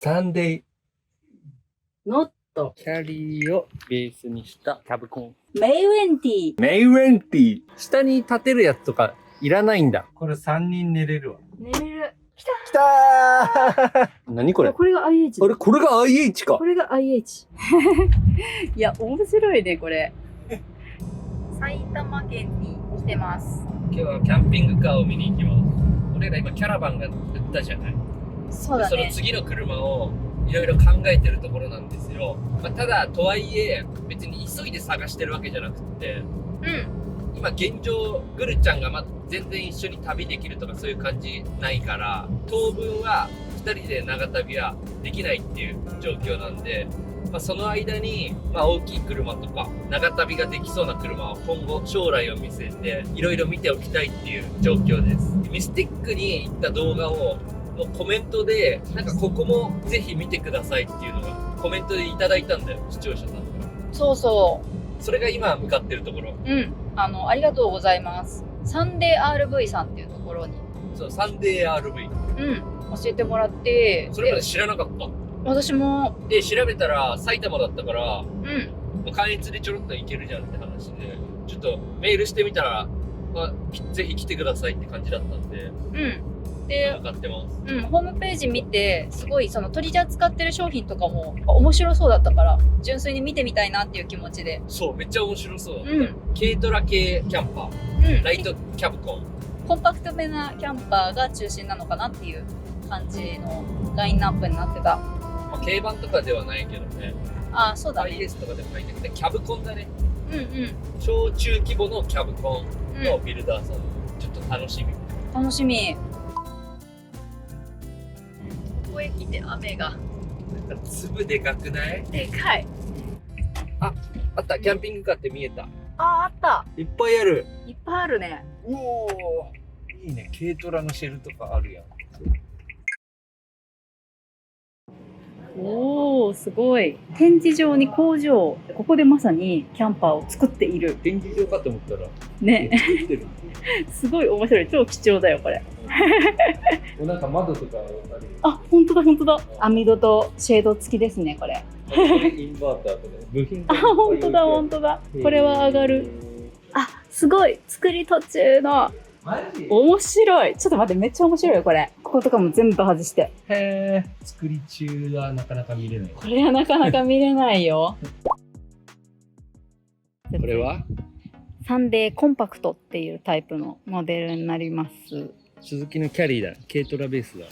サンデーノット。キャリーをベースにしたキャブコン。メイウェンティ。メイウェンティー。下に立てるやつとかいらないんだ。これ3人寝れるわ。寝れる。来た。きたー何これ？これが IH。あれこれが IH か。これが IH。いや、面白いね、これ。埼玉県に来てます。今日はキャンピングカーを見に行きます。俺ら今キャラバンが売ったじゃない。そうだね。その次の車をいろいろ考えてるところなんですよ。ただとはいえ別に急いで探してるわけじゃなくて、今現状グルちゃんが全然一緒に旅できるとかそういう感じないから、当分は2人で長旅はできないっていう状況なんで、その間に、大きい車とか長旅ができそうな車を今後将来を見据えていろいろ見ておきたいっていう状況です。ミスティックに行った動画をのコメントでなんかここもぜひ見てくださいっていうのがコメントでいただいたんだよ、視聴者さんから。そうそそれが今向かってるところ。ありがとうございます。サンデー RV さんっていうところに。そう、サンデー RV。教えてもらって。それまで知らなかった。私も。で、調べたら埼玉だったから、関越でちょろっと行けるじゃんって話で、ちょっとメールしてみたら、ぜひ来てくださいって感じだったんで。で、分かってます。ホームページ見て、すごいその取り扱ってる商品とかも面白そうだったから、純粋に見てみたいなっていう気持ちで。そう、めっちゃ面白そうだった。軽トラ系キャンパー、ライトキャブコン。コンパクトめなキャンパーが中心なのかなっていう感じのラインナップになってた。軽バンとかではないけどね。ああ、そうだね。IS とかでもないけどね、キャブコンだね。小中規模のキャブコンのビルダーさん。ちょっと楽しみ。楽しみ。ここへ来て雨が。なんか粒でかくない？でかい。あった、キャンピングカーって見えた。あった。いっぱいある。いっぱいあるね。うおー、いいね。軽トラのシェルとかあるやん。おお、すごい。展示場に工場。ここでまさにキャンパーを作っている。展示場かと思ったらね。すごい面白い。超貴重だよこれ。なんか窓とかあ、本当だ本当だ。網戸とシェード付きですねこれ。インバーターとか部品。あ、本当だ本当だ。これは上がる。あ、すごい。作り途中の。面白い。ちょっと待って、めっちゃ面白いよこれ。こことかも全部外して。へー。作り中はなかなか見れない。これはなかなか見れないよ。これはサンデーコンパクトっていうタイプのモデルになります。スズキのキャリーだ。軽トラベースだ。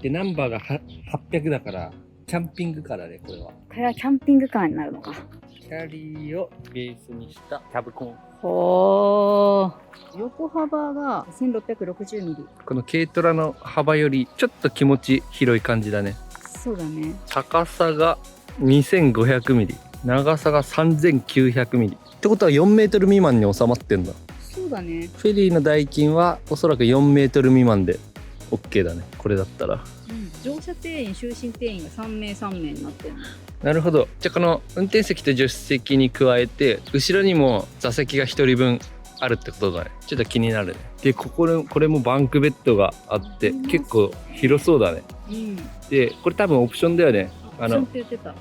で、ナンバーが800だから、キャンピングカーだね、これは。これはキャンピングカーになるのか。キャリーをベースにしたキャブコン。ほー。横幅が1660ミリ。この軽トラの幅よりちょっと気持ち広い感じだね。そうだね。高さが2500ミリ。長さが3900ミリ。ってことは4メートル未満に収まってんだ。そうだね。フェリーの代金はおそらく4メートル未満で OK だね。これだったら。乗車定員、就寝定員が3名3名になってる。なるほど。じゃあこの運転席と助手席に加えて後ろにも座席が1人分あるってことだね。ちょっと気になるね。で、これもバンクベッドがあって結構広そうだね。で、これ多分オプションだよね。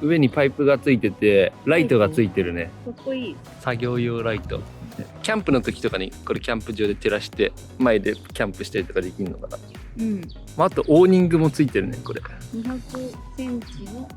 上にパイプがついててライトがついてるね。かっこいい。作業用ライト。キャンプの時とかにこれキャンプ場で照らして前でキャンプしたりとかできるのかな。あとオーニングもついてるね。これ200センチの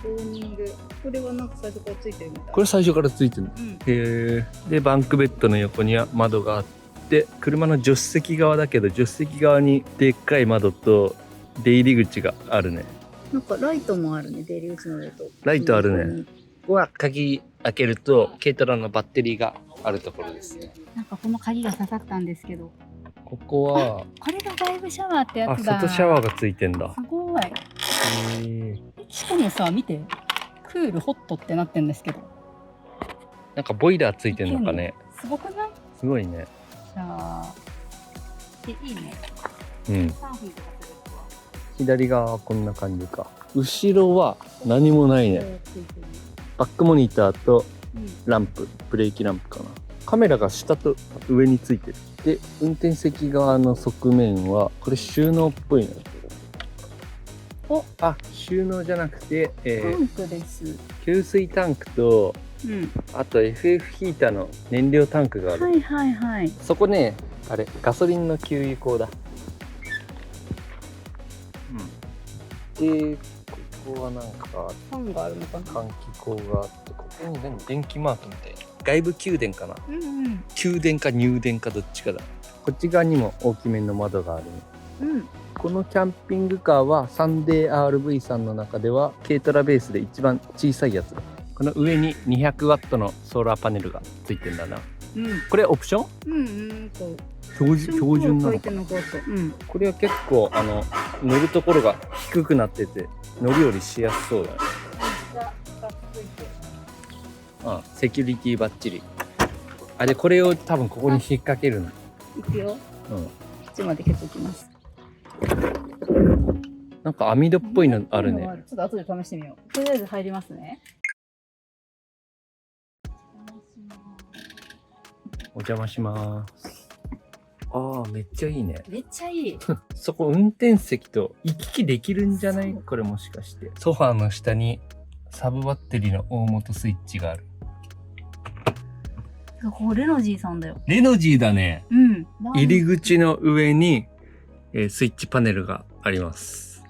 オーニング。これはなんか最初からついてるみたい。これ最初からついてるの。へえ。でバンクベッドの横には窓があって、車の助手席側だけど助手席側にでっかい窓と出入り口があるね。なんかライトもあるね。出入り口のライト。ライトあるね。ここは鍵開けると軽トラのバッテリーがあるところですね。なんかこの鍵が刺さったんですけど。ここはこれがドライブシャワーってやつだ。外シャワーがついてんだ。すごい。しかもさ、見て、クールホットってなってんですけど。なんかボイラーついてんのかね。すごくない？すごいね。じゃあ、いいね。左側はこんな感じか。後ろは何もないね。バックモニターとランプ、ブレーキランプかな。カメラが下と上についてる。で、運転席側の側面はこれ収納っぽいね。あ、収納じゃなくて、タンクです。給水タンクと、あと FF ヒーターの燃料タンクがある。はいはいはい。そこね、あれガソリンの給油口だ。で、ここはなんかファンがあるのかな。換気口があって、ここに何電気マートみたいな。外部給電かな。給電か入電かどっちかだ。こっち側にも大きめの窓があるね。このキャンピングカーはサンデー RV さんの中では軽トラベースで一番小さいやつだ。この上に200ワットのソーラーパネルがついてんだな。これオプション？標準なのかな。これは結構乗るところが低くなってて乗り降りしやすそうだね。セキュリティバッチリ。でこれを多分ここに引っ掛けるの。いくよ。口まで消しておきます。なんか網戸っぽいのあるね。ちょっと後で試してみよう。とりあえず入りますね。お邪魔します。めっちゃいいね。めっちゃいい。そこ運転席と行き来できるんじゃない？これもしかして。ソファーの下にサブバッテリーの大元スイッチがある。ここレノジーさんだよ。レノジーだね。入り口の上に、スイッチパネルがあります。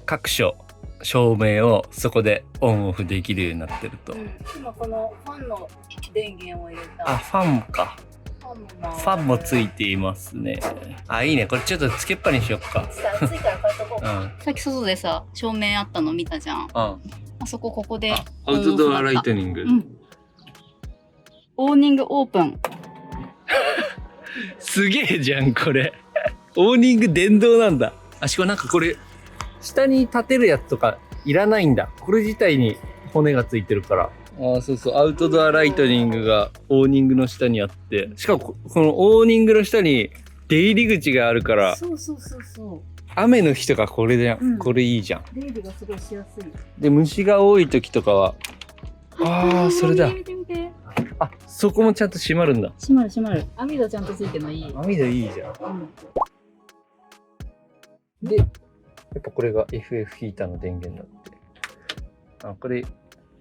各所照明をそこでオンオフできるようになってると。今このファンの電源を入れた。ファンか。ファンもついていますね。いいね。これちょっとつけっぱにしよっか。暑いから変えとこうか。さっき外でさ、照明あったの見たじゃん。あそこここで。アウトドアライトニング。オーニングオープン。すげえじゃん、これ。オーニング電動なんだ。しかもなんかこれ、下に立てるやつとかいらないんだ。これ自体に骨がついてるから。そうそう。アウトドアライトニングがオーニングの下にあって、しかもこのオーニングの下に出入り口があるから。そう。雨の日とかこれじゃん。これいいじゃん。出入りがすごいしやすい。で、虫が多い時とかは、それだ。そこもちゃんと閉まるんだ。閉まる。網戸ちゃんとついてるのいい。網戸いいじゃん。で、やっぱこれが FF ヒーターの電源だって。これ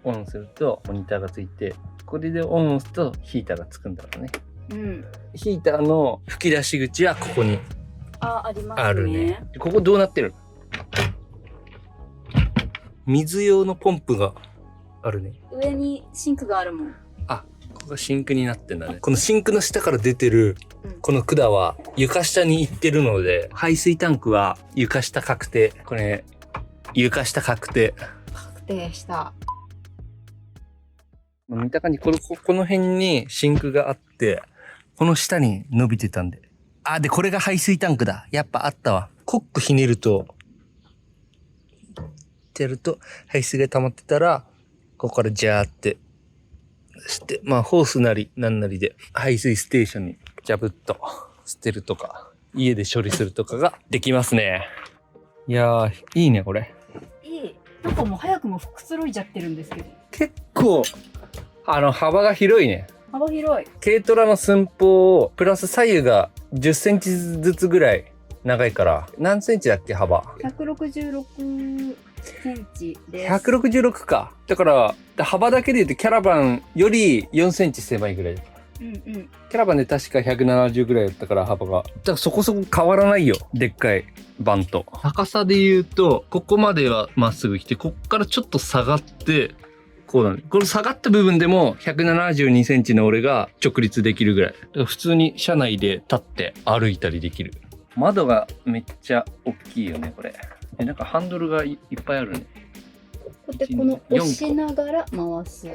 オンするとモニターがついて、これでオンを押すとヒーターがつくんだろうね。ヒーターの吹き出し口はここにありますね。あるね。ここどうなってる？水用のポンプがあるね。上にシンクがあるもん。ここがシンクになってんだね。このシンクの下から出てるこの管は床下に行ってるので、排水タンクは床下確定。これ床下確定。確定した。見た感じこの辺にシンクがあって、この下に伸びてたんで。でこれが排水タンクだ。やっぱあったわ。コックひねるとってやると排水が溜まってたら、ここからジャーってして、ホースなりなんなりで排水ステーションにジャブッと捨てるとか、家で処理するとかができますね。いやー、いいね、これ。いい。なんかもう早くもくつろいじゃってるんですけど。結構、幅が広いね。幅広い。軽トラの寸法、プラス左右が10センチずつぐらい長いから、何センチだっけ、幅。166センチです。166か。だから、幅だけで言うとキャラバンより4センチ狭いぐらい。キャラバンで確か170ぐらいだったから幅が。だからそこそこ変わらないよ。でっかいバンと。高さで言うと、ここまではまっすぐ来て、こっからちょっと下がって、こうなの。この下がった部分でも172センチの俺が直立できるぐらい。だから普通に車内で立って歩いたりできる。窓がめっちゃ大きいよね、これ。なんかハンドルが いっぱいあるね。こうやってこの押しながら回す。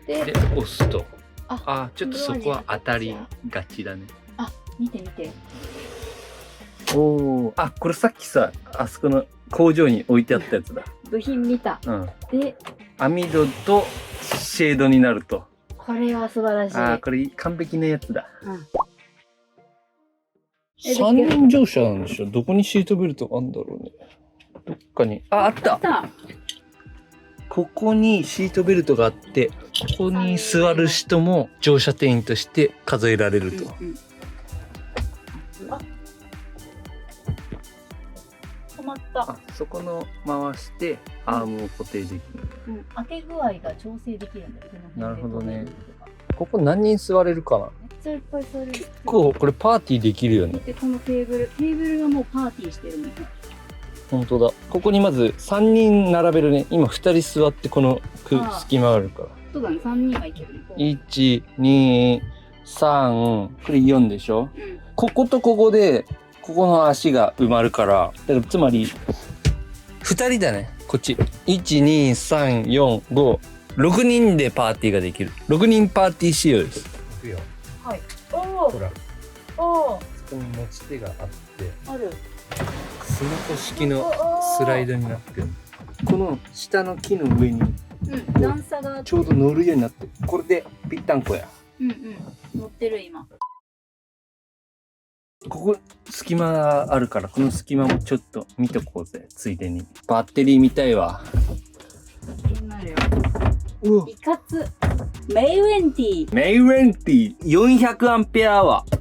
で押すと。ちょっとそこは当たりがちだね。見て。これさっきさ、あそこの工場に置いてあったやつだ。部品見た。で、網戸とシェードになると。これは素晴らしい。これ完璧なやつだ。三輪乗車なんでしょ。どこにシートベルトがあるんだろうね。どっかに。あった。ここにシートベルトがあって、ここに座る人も乗車定員として数えられると。まった。あ、そこの回してアームを固定できる。うん、開け具合が調整できるんだよ。なるほどね。ここ何人座れるかな。めっちゃいっぱい座れる。結構これパーティーできるよね。で、このテーブルがもうパーティーしてるもんね。本当だ。ここにまず3人並べるね。今2人座ってこの隙間あるから。そうだね、3人はいけるね。1、2、3、これ4でしょ、うん、こことここで、ここの足が埋まるから、だからつまり、2人だね、こっち。1、2、3、4、5、6人でパーティーができる。6人パーティー仕様です。いくよ。はい。おー。ほら。おー。そこに持ち手があって、ある。スマホ式のスライドになってる。この下の木の上に、段差がちょうど乗るようになってる。これでぴったんこや。乗ってる今。ここ隙間あるから、この隙間もちょっと見とこうぜ、ついでに。バッテリー見たいわ。気になるよ。いかつ。メイウェンティ。メイウェンティ400アンペアアワー。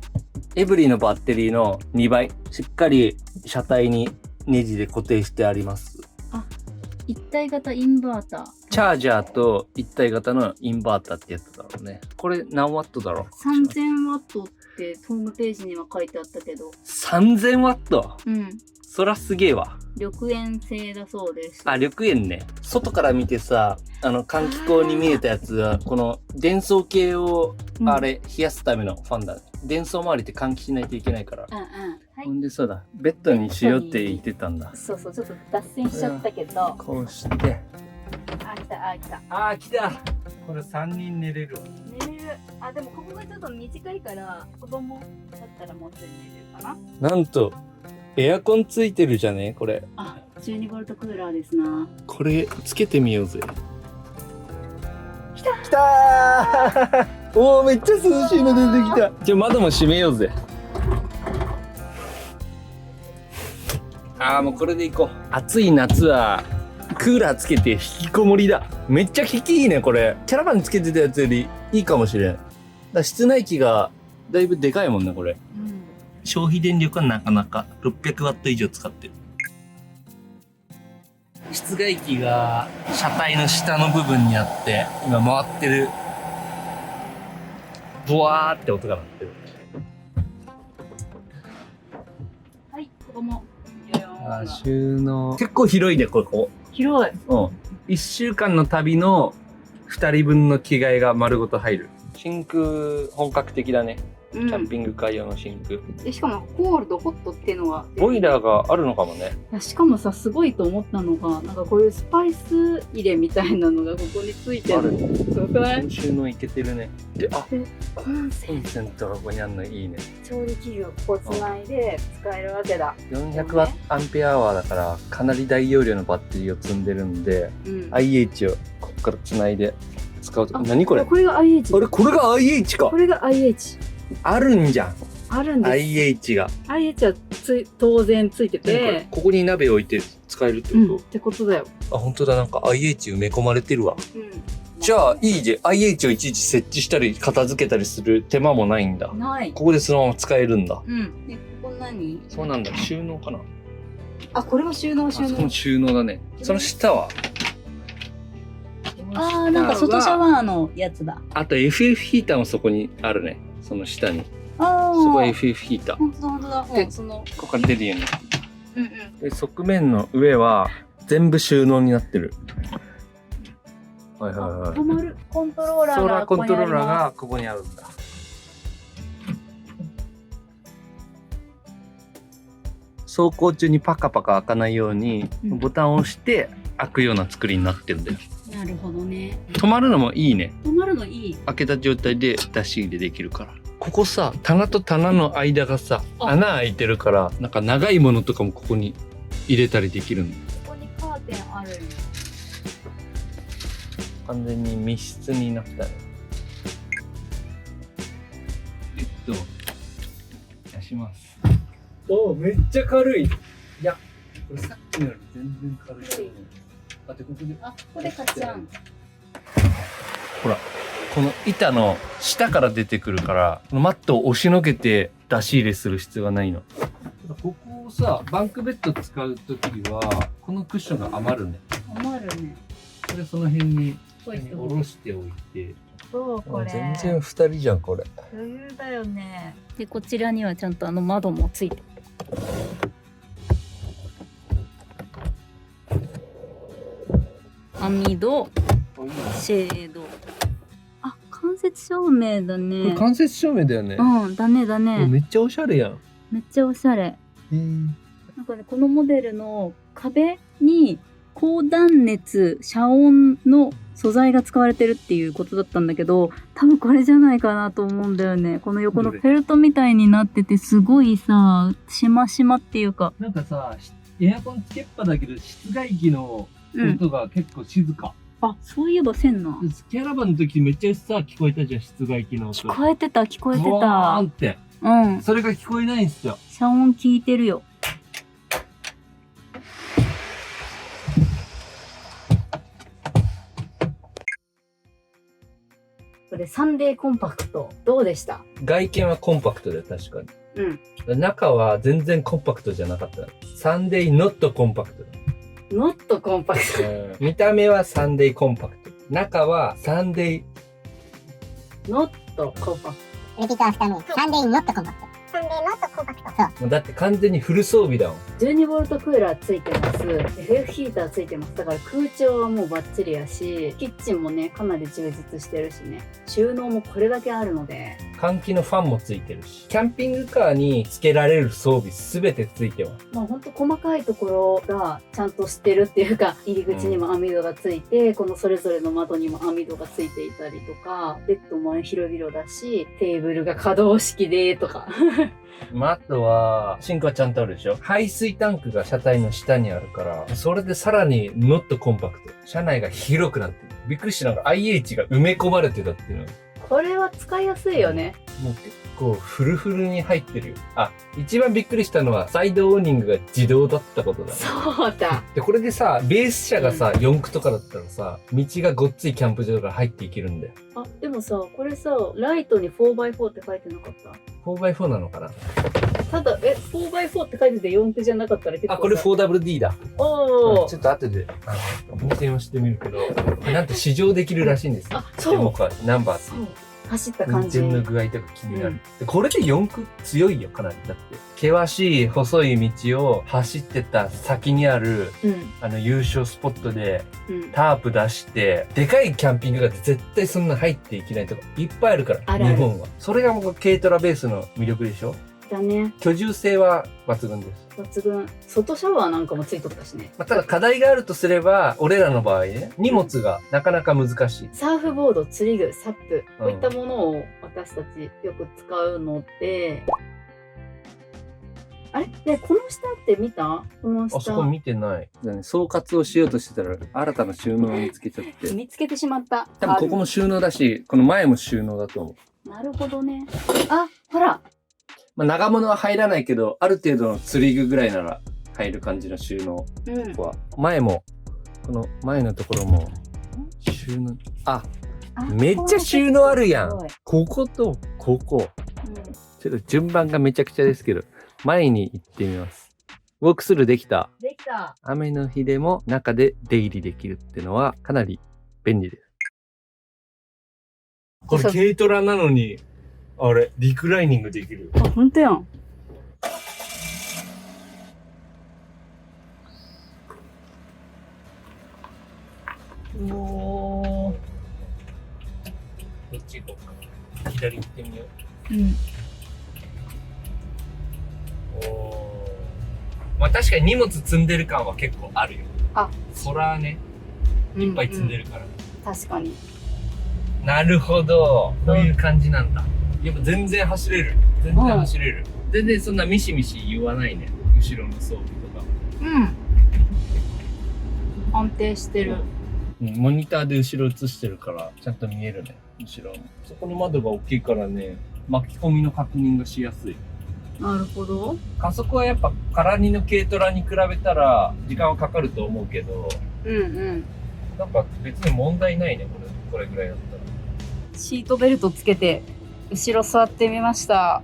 エブリィのバッテリーの2倍。しっかり車体にネジで固定してあります。あ、一体型インバーター。チャージャーと一体型のインバーターってやつだろうね。これ何ワットだろう ?3000 ワットってホームページには書いてあったけど。3000ワット。うん。そらすげえわ。緑塩製だそうです。あ、緑塩ね。外から見てさ、換気口に見えたやつは、この電装系を、冷やすためのファンだね。電装周りって換気しないといけないから。ほんでそうだ、ベッドにしようって言ってたんだ。そうそう、ちょっと脱線しちゃったけど。こうして。来た。来た。これ3人寝れるわ。寝れる。あ、でもここがちょっと短いから、子供だったらもうちょい寝れるかな。なんと、エアコンついてるじゃねこれ。あ、12ボルトクーラーですな。これつけてみようぜ。来たーおー、めっちゃ涼しいの出てきた。じゃあ窓も閉めようぜ。もうこれでいこう。暑い夏はクーラーつけて引きこもりだ。めっちゃ引きいいねこれ。キャラバンつけてたやつよりいいかもしれん。室内機がだいぶでかいもんねこれ。消費電力はなかなか600ワット以上使ってる。室外機が車体の下の部分にあって今回ってる。ボワーって音が鳴ってる。はい、子供。収納結構広いねここ。広い。1週間の旅の2人分の着替えが丸ごと入る。シンク本格的だね。キャンピングカー用のシンク。しかもコールドホットっていうのがボイラーがあるのかもね。しかもさ、すごいと思ったのが、なんかこういうスパイス入れみたいなのがここについてる。すごくない？収納いけてるね。で、コンセントがここにあるのいいね。調理器具をここつないで使えるわけだ。400アンペアアワーだからかなり大容量のバッテリーを積んでるんで、IH をここからつないで使うと。何これ？これが IH。これが IH か。これが IH。あるんじゃん。あるんです。IH が。IH は当然ついてて。ここに鍋置いて使えるってこと？ってことだよ。あ、本当だ。なんか IH 埋め込まれてるわ。じゃあいいじゃん。IH をいちいち設置したり片付けたりする手間もないんだ。ない。ここでそのまま使えるんだ。ここ何？そうなんだ。収納かな。あ、これも収納。その収納だね。その下は？なんか外シャワーのやつだ。あと FF ヒーターもそこにあるね。その下に。すごい FF ヒーター。本当だ。で、ここから出るようになってる。で、側面の上は全部収納になってる。止まるコントローラーがソーラーコントローラーがここにあるんだ。走行中にパカパカ開かないように、ボタンを押して開くような作りになってるんだよ。なるほどね。止まるのもいいね。止まるのいい。開けた状態で出し入れできるから。ここさ、棚と棚の間がさ、穴開いてるから、なんか長いものとかもここに入れたりできるんだよ。ここにカーテンある。完全に密室になったね。出します。おお、めっちゃ軽い。いや、これさっきのより全然軽い。ここでカチャン。ほら、この板の下から出てくるから、マットを押しのけて出し入れする必要がないの。ここをさ、バンクベッド使うときは、このクッションが余るね。余るね。これその辺にほいっと下ろしておいて。そうこれ。全然2人じゃん、これ。余裕だよね。でこちらにはちゃんと窓もついてる。網戸、シェード。あ、間接照明だこれね。間接照明だよね。うん、だねだね。めっちゃおしゃれやん。めっちゃおしゃれ。なんかね、このモデルの壁に高断熱遮音の素材が使われてるっていうことだったんだけど、多分これじゃないかなと思うんだよね。この横のフェルトみたいになってて、すごいさ、しましまっていうか。なんかさ、エアコンつけっぱだけど室外機の音が結構静か。あ、そういえばせんな。キャラバンの時めっちゃさ、聞こえたじゃん、室外機の音。聞こえてた、聞こえてブワーンた。って。うん。それが聞こえないんですよ。遮音聞いてるよ。これサンデーコンパクトどうでした？外見はコンパクトで確かに。うん。中は全然コンパクトじゃなかった。サンデーノットコンパクト。ノットコンパクト。見た目はサンデーコンパクト。中はサンデー。ノットコンパクリピートアフターミー。サンデーノットコンパクト。サンデーノットコンパクト。そう。だって完全にフル装備だもん。ト。12ボルトクーラーついてます。FF ヒーターついてます。だから空調はもうバッチリやし、キッチンもね、かなり充実してるしね。収納もこれだけあるので。換気のファンもついてるし。キャンピングカーに付けられる装備すべてついてます。まあほんと細かいところがちゃんとしてるっていうか、入り口にも網戸がついて、このそれぞれの窓にも網戸がついていたりとか、ベッドも広々だし、テーブルが可動式でとか。あとは、シンクはちゃんとあるでしょ？排水タンクが車体の下にあるから、それでさらにノットコンパクト。車内が広くなってる。びっくりしたのが IH が埋め込まれてたっていうの。これは使いやすいよね。もう結構フルフルに入ってるよ。あ、一番びっくりしたのはサイドオーニングが自動だったことだね。そうだ。で、これでさ、ベース車がさ、4駆とかだったらさ、道がごっついキャンプ場から入っていけるんだよ。あ、でもさ、これさ、ライトに 4x4 って書いてなかった？ 4x4 なのかな？ただ、4x4 って書いてて4駆じゃなかったら結構さ。あ、これ 4WD だ。おー。ちょっと後で、運転をしてみるけど、なんと試乗できるらしいんですよ。あ、そう。僕はナンバーそう。走った運感じ。転の具合とか気になる。でこれで4駆強いよ、かなり。だって。険しい細い道を走ってた先にある、優勝スポットで、タープ出して、でかいキャンピングカーって絶対そんな入っていけないとこいっぱいあるから、あるある日本は。それがもう軽トラベースの魅力でしょ？だね。居住性は抜群です。抜群。外シャワーなんかもついとったしね。ただ課題があるとすれば、俺らの場合ね、荷物がなかなか難しい。サーフボード、釣り具、サップ、こういったものを私たちよく使うので、あれで、この下って見た？この下。あそこ見てない。総括をしようとしてたら、新たな収納を見つけちゃって。見つけてしまった。多分ここも収納だし、この前も収納だと思う。なるほどね。あ、ほら。長物は入らないけど、ある程度の釣り具ぐらいなら入る感じの収納は。前も、この前のところも、収納、めっちゃ収納あるやん。こことここ。ちょっと順番がめちゃくちゃですけど、前に行ってみます。ウォークスルーできた。できた。雨の日でも中で出入りできるっていうのはかなり便利です。これ軽トラなのに、あれ、リクライニングできる。あ、ほんとやん。おー。どっち行こうか。左行ってみよう。まあ確かに荷物積んでる感は結構あるよ。あ、そらね、いっぱい積んでるから。確かに。なるほど。こういう感じなんだ。やっぱ全然走れる。全然走れる。全然そんなミシミシ言わないね。後ろの装備とか。安定してる。モニターで後ろ映してるから、ちゃんと見えるね。後ろ。そこの窓が大きいからね、巻き込みの確認がしやすい。なるほど。加速はやっぱ空荷の軽トラに比べたら時間はかかると思うけど、なんか別に問題ないね、これぐらいだったら。シートベルトつけて後ろ座ってみました。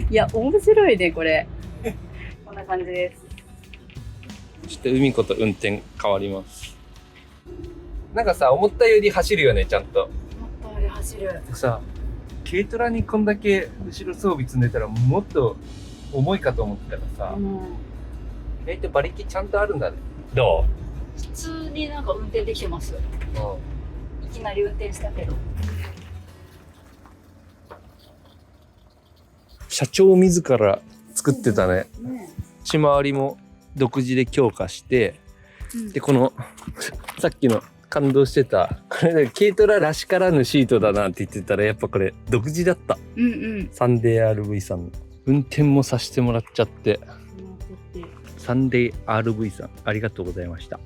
いや、面白いね、これ。こんな感じです。ちょっと海子と運転変わります。なんかさ、思ったより走るよね、ちゃんと。思ったより走る。さ、軽トラにこんだけ後ろ装備積んでたらもっと重いかと思ったらさ、意外と馬力ちゃんとあるんだね。ど普通になんか運転できてます。う？いきなり運転したけど。社長自ら作ってたね。内回りも独自で強化して、で、この、さっきの感動してた、これね、軽トラらしからぬシートだなって言ってたら、やっぱこれ独自だった。サンデー RV さんの。運転もさせてもらっちゃって、サンデー RV さん、ありがとうございました。